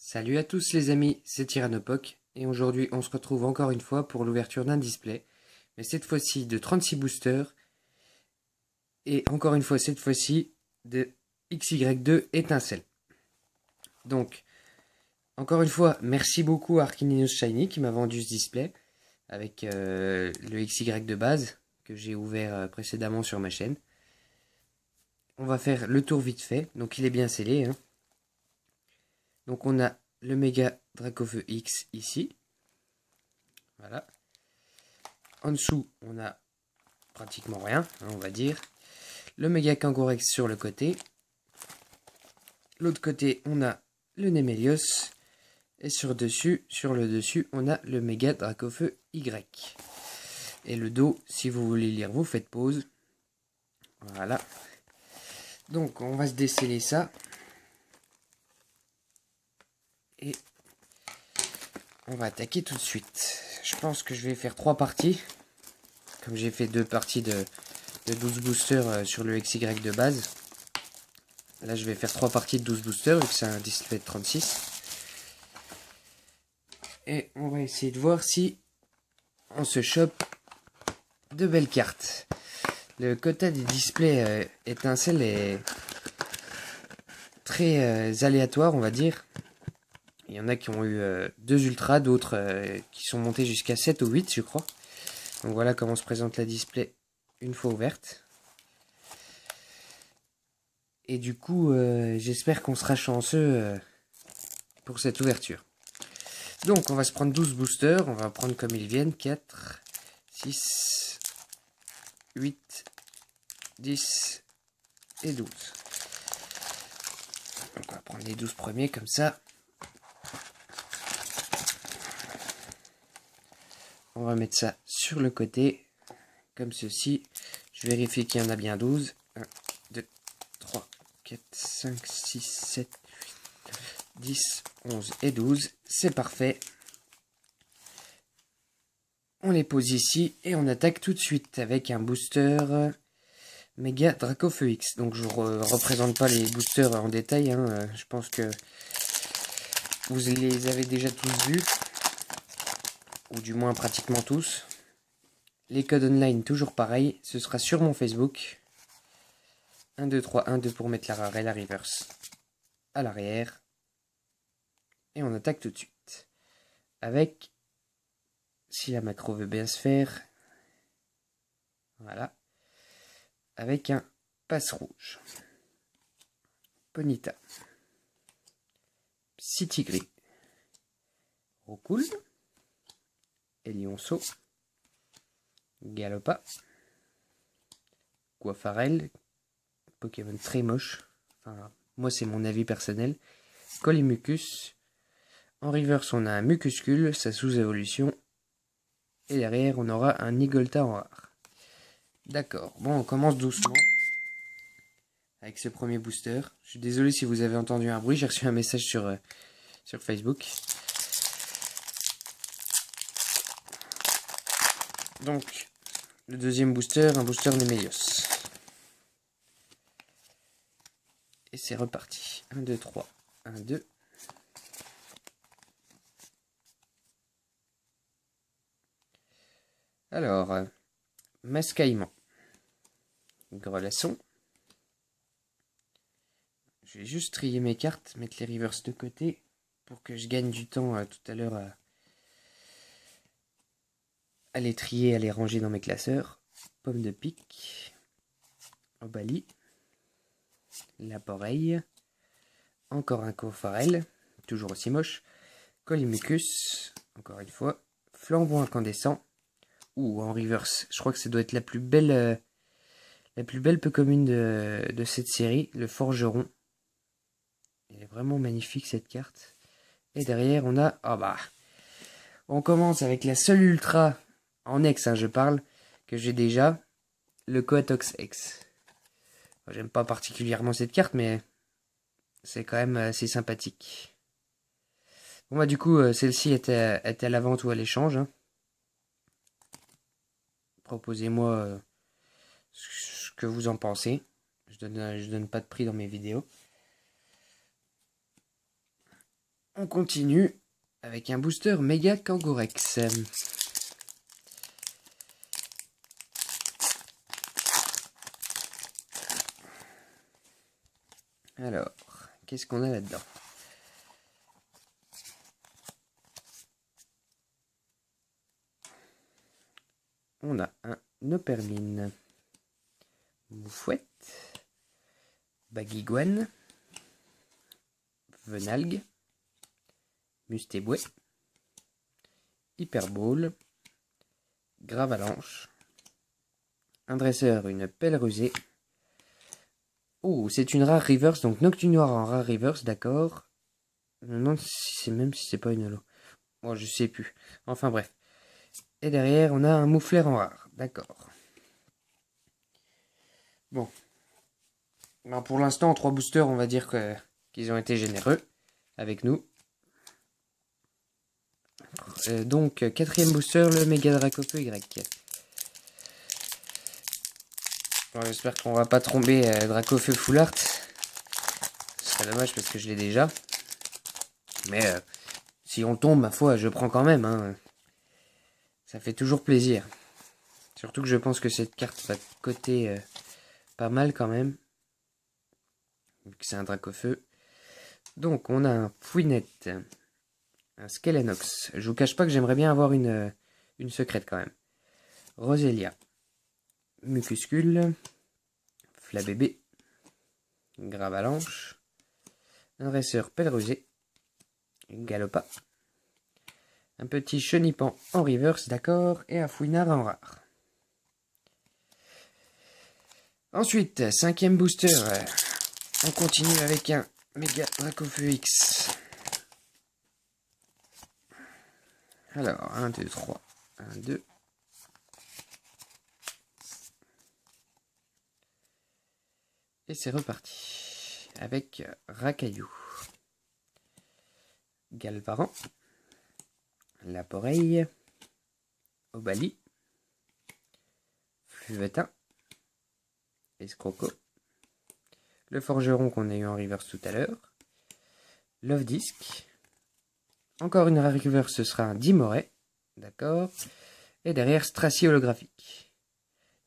Salut à tous les amis, c'est Tyrannopoc et aujourd'hui on se retrouve encore une fois pour l'ouverture d'un display, mais cette fois-ci de 36 boosters et encore une fois cette fois-ci de XY2 étincelle. Donc encore une fois merci beaucoup à Archininos Shiny qui m'a vendu ce display avec le XY de base que j'ai ouvert précédemment sur ma chaîne. On va faire le tour vite fait, donc il est bien scellé, hein. Donc on a le méga Dracofeu X ici. Voilà. En dessous, on a pratiquement rien, hein, on va dire. Le méga Kangourex sur le côté. L'autre côté, on a le Nemelios. Et sur le dessus, on a le méga Dracofeu Y. Et le dos, si vous voulez lire, vous faites pause. Voilà. Donc, on va se desceller ça. Et on va attaquer tout de suite. Je pense que je vais faire 3 parties. Comme j'ai fait 2 parties de 12 boosters sur le XY de base. Là, je vais faire 3 parties de 12 boosters, vu que c'est un display de 36. Et on va essayer de voir si on se chope de belles cartes. Le quota des displays étincelles est très aléatoire, on va dire. Il y en a qui ont eu 2 ultras, d'autres qui sont montés jusqu'à 7 ou 8, je crois. Donc voilà comment se présente la display une fois ouverte. Et du coup, j'espère qu'on sera chanceux pour cette ouverture. Donc on va se prendre 12 boosters, on va prendre comme ils viennent, 4, 6, 8, 10 et 12. Donc on va prendre les 12 premiers comme ça. On va mettre ça sur le côté, comme ceci. Je vérifie qu'il y en a bien 12. 1, 2, 3, 4, 5, 6, 7, 10, 11 et 12. C'est parfait. On les pose ici et on attaque tout de suite avec un booster méga Dracofeu X. Donc je ne représente pas les boosters en détail, hein. Je pense que vous les avez déjà tous vus, ou du moins pratiquement tous. Les codes online toujours pareil, ce sera sur mon Facebook. 1, 2, 3, 1, 2 pour mettre la rare et la reverse à l'arrière. Et on attaque tout de suite. Avec, si la macro veut bien se faire, voilà, avec un passe rouge. Ponyta. Psy-Tigris. Roucoule. Elionceau. Galopa. Coiffarel. Pokémon très moche. Enfin, moi, c'est mon avis personnel. Colimucus. En reverse, on a un Mucuscule, sa sous-évolution. Et derrière, on aura un Nigolta en rare. D'accord. Bon, on commence doucement. Avec ce premier booster. Je suis désolé si vous avez entendu un bruit. J'ai reçu un message sur Facebook. Donc, le deuxième booster, un booster Nemelios. Et c'est reparti. 1, 2, 3. 1, 2. Alors, Mascaillement. Grelasson. Je vais juste trier mes cartes, mettre les reverse de côté pour que je gagne du temps tout à l'heure à les trier, à les ranger dans mes classeurs. Pomme de pique. Obali. Laporeille. Encore un Cofarel, toujours aussi moche. Colimucus, encore une fois. Flamboie incandescent. Ou en reverse, je crois que ça doit être la plus belle peu commune de cette série, le Forgeron. Elle est vraiment magnifique cette carte. Et derrière on a, on commence avec la seule ultra en ex, hein, je parle, que j'ai déjà, le Coatox X. J'aime pas particulièrement cette carte, mais c'est quand même assez sympathique. Bon bah du coup, celle-ci était à la vente ou à l'échange, hein. Proposez-moi ce que vous en pensez. Je donne pas de prix dans mes vidéos. On continue avec un booster Méga Kangourex. Alors, qu'est-ce qu'on a là-dedans? On a un Nopermine, Moufouette, Baguiguane, Venalgue, Mustéboué, Hyperball, Gravalanche, un dresseur, une pelle rusée. Oh, c'est une rare reverse, donc Noctinoir en rare reverse, d'accord. Je me demande si c'est pas une holo. Bon, je sais plus. Enfin bref. Et derrière, on a un Moufleur en rare, d'accord. Bon. Ben, pour l'instant, en 3 boosters, on va dire qu'ils ont été généreux avec nous. Donc, 4ème booster, le Méga Dracofeu Y. Bon, j'espère qu'on va pas tomber Dracofeu Full Art. Ce serait dommage parce que je l'ai déjà. Mais si on tombe, ma foi, je prends quand même. Hein. Ça fait toujours plaisir. Surtout que je pense que cette carte va coter pas mal quand même. Vu que c'est un Dracofeu. Donc, on a un Fouinette. Un Skelenox. Je vous cache pas que j'aimerais bien avoir une secrète quand même. Roselia. Mucuscule. Flabébé. Gravalanche. Un dresseur Pèlerusé. Galopa. Un petit Chenipan en reverse, d'accord. Et un Fouinard en rare. Ensuite, 5ème booster. On continue avec un Méga Dracofeu X. Alors, 1, 2, 3. 1, 2. Et c'est reparti. Avec Racaillou. Galvaran. Laporeille. Obali. Fluvetin. Escroco. Le forgeron qu'on a eu en reverse tout à l'heure. Love Disc. Encore une rare reverse, ce sera un Dimoret. D'accord. Et derrière, Stracy holographique.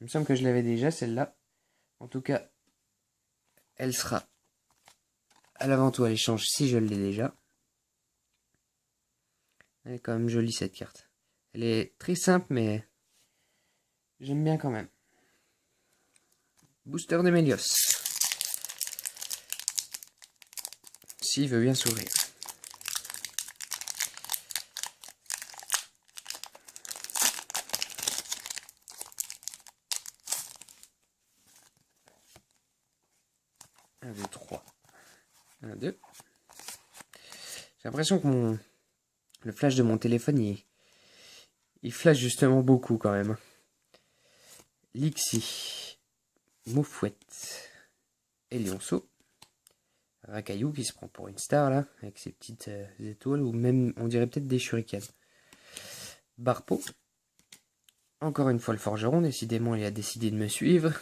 Il me semble que je l'avais déjà, celle-là. En tout cas, elle sera à l'avant ou à l'échange si je l'ai déjà. Elle est quand même jolie cette carte. Elle est très simple, mais j'aime bien quand même. Booster de Mélios. S'il veut bien s'ouvrir. Un, deux, trois. 1, 2. J'ai l'impression que le flash de mon téléphone, il flash justement beaucoup quand même. Lixi. Moufouette. Et Lionceau. Racaillou qui se prend pour une star là, avec ses petites étoiles, ou même on dirait peut-être des shurikens. Barpo. Encore une fois le forgeron, décidément il a décidé de me suivre.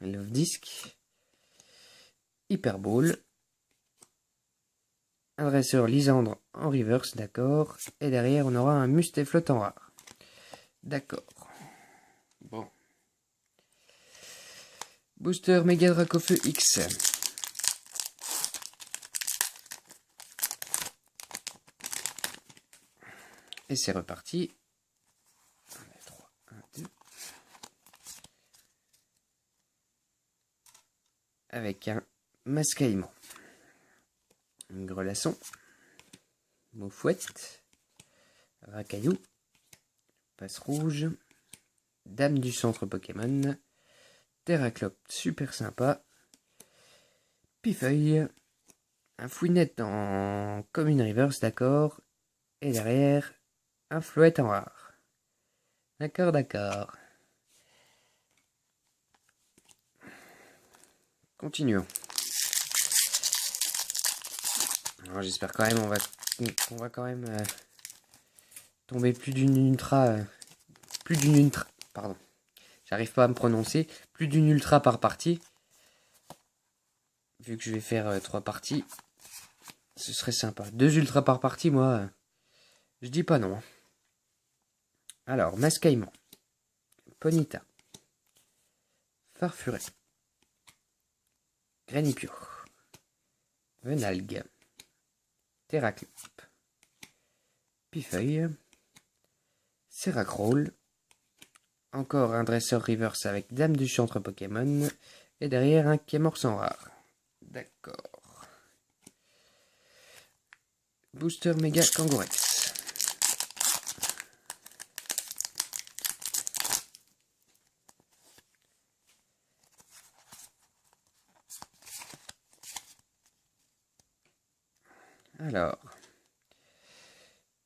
Love Disc. Hyperball. Un dresseur Lysandre en reverse, d'accord. Et derrière on aura un Mustéflotte en rare. D'accord. Bon. Booster Méga Dracofeu X. Et c'est reparti. 1, 2, 3, 1, 2. Avec un Mascaillement. Un Grelasson. Moufouette. Racaillou. Passe rouge. Dame du centre Pokémon. Terraclope, super sympa. Pifeuille. Un Fouinette en commune reverse, d'accord. Et derrière, un Flouette en rare. D'accord, d'accord. Continuons. Alors j'espère quand même on va quand même tomber plus d'une ultra. Pardon. J'arrive pas à me prononcer. Plus d'une ultra par partie. Vu que je vais faire 3 parties. Ce serait sympa. 2 ultras par partie, moi, je dis pas non. Alors, Mascaïman, Ponyta, Farfuret, Granipio, Venalgue, Terraclope, Pifeuille, Serracroll, encore un dresseur reverse avec Dame du Chantre Pokémon, et derrière un Kémor sans rare. D'accord. Booster Méga Kangourex. Alors,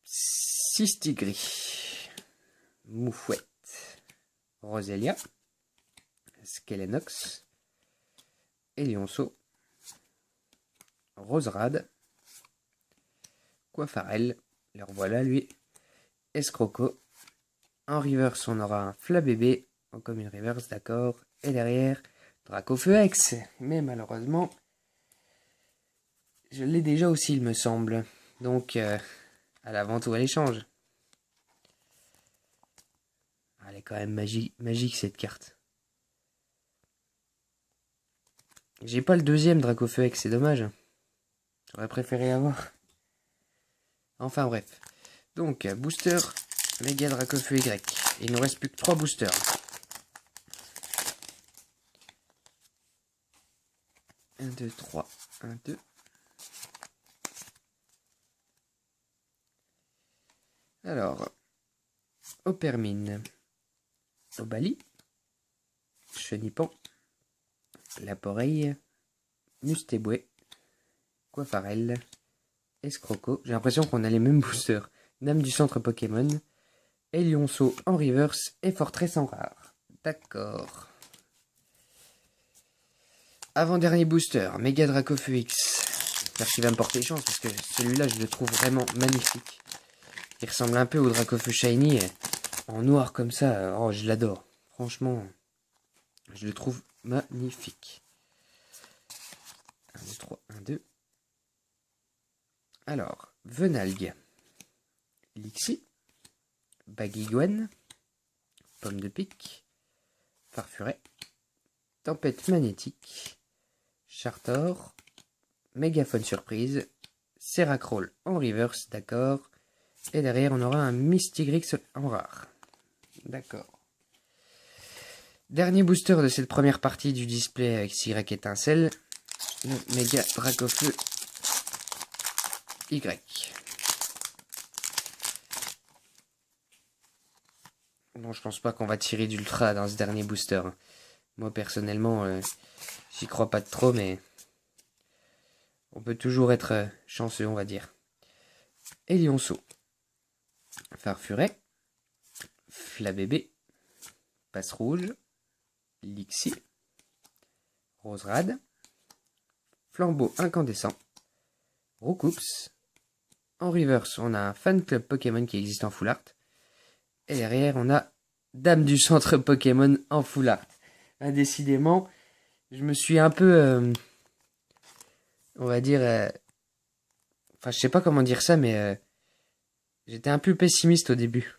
Sistigri, Moufouette, Roselia, Skelenox, Elionceau, Roserade, Coiffarel, le revoilà lui, Escroco. En reverse, on aura un Flabébé, en commune reverse, d'accord, et derrière, Dracofeu-X, mais malheureusement, je l'ai déjà aussi, il me semble. Donc, à la vente ou à l'échange. Elle est quand même magique cette carte. J'ai pas le deuxième Dracofeu-X, c'est dommage. J'aurais préféré avoir. Enfin bref. Donc, booster, Méga Dracofeu Y. Il nous reste plus que 3 boosters. Un, 2, 3. 1, 2. Alors, Opermine, Obali, Chenipan, Laporeille, Mustéboué, Coiffarel, Escroco. J'ai l'impression qu'on a les mêmes boosters. Dame du centre Pokémon, Elionceau en reverse et Fortress en rare. D'accord. Avant-dernier booster, Méga Dracofeu X. J'espère qu'il va me porter chance parce que celui-là, je le trouve vraiment magnifique. Il ressemble un peu au Dracofeu Shiny, en noir comme ça. Oh, je l'adore. Franchement, je le trouve magnifique. 1, 2, 3, 1, 2. Alors, Venalgue, Lixie, Baguigouane, Pomme de Pique, Farfuret, Tempête Magnétique, Chartor, Mégaphone Surprise, Serracroll en reverse, d'accord. Et derrière, on aura un Mystigrix en rare. D'accord. Dernier booster de cette première partie du display avec Sirac étincelle, le Méga Dracofeu Y. Bon, je pense pas qu'on va tirer d'ultra dans ce dernier booster. Moi, personnellement, j'y crois pas trop, mais on peut toujours être chanceux, on va dire. Elionceau, Farfuret, Flabébé, Passe Rouge, Lixie, Roserade, Flambeau Incandescent, Roucoups. En reverse, on a un fan club Pokémon qui existe en full art. Et derrière, on a Dame du centre Pokémon en full art. Ah, décidément, je me suis un peu, on va dire, enfin, je sais pas comment dire ça, mais j'étais un peu pessimiste au début.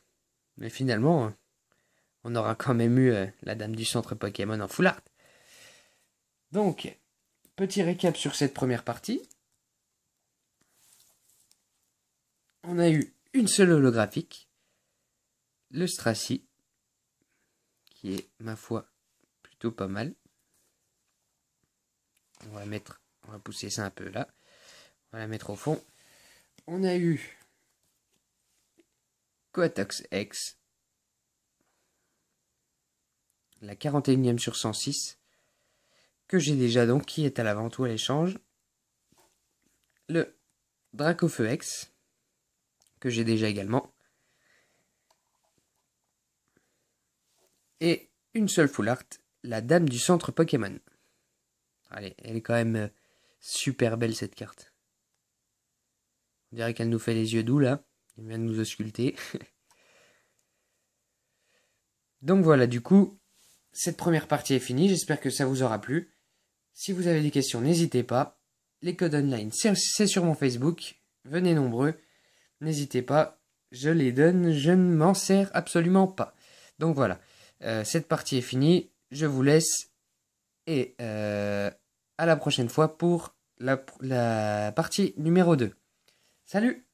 Mais finalement, on aura quand même eu la Dame du centre Pokémon en full art. Donc, petit récap sur cette première partie. On a eu une seule holographique, le Stracy, qui est, ma foi, plutôt pas mal. On va pousser ça un peu là. On va la mettre au fond. On a eu Coatox X, la 41e sur 106, que j'ai déjà donc, qui est à la vente ou à l'échange. Le Dracofeu X, que j'ai déjà également. Et une seule full art, la Dame du centre Pokémon. Allez, elle est quand même super belle cette carte. On dirait qu'elle nous fait les yeux doux là. Elle vient de nous ausculter. Donc voilà, du coup, cette première partie est finie. J'espère que ça vous aura plu. Si vous avez des questions, n'hésitez pas. les codes online, c'est sur mon Facebook. Venez nombreux. N'hésitez pas. Je les donne. Je ne m'en sers absolument pas. Donc voilà. Cette partie est finie. Je vous laisse. Et à la prochaine fois pour la partie numéro 2. Salut!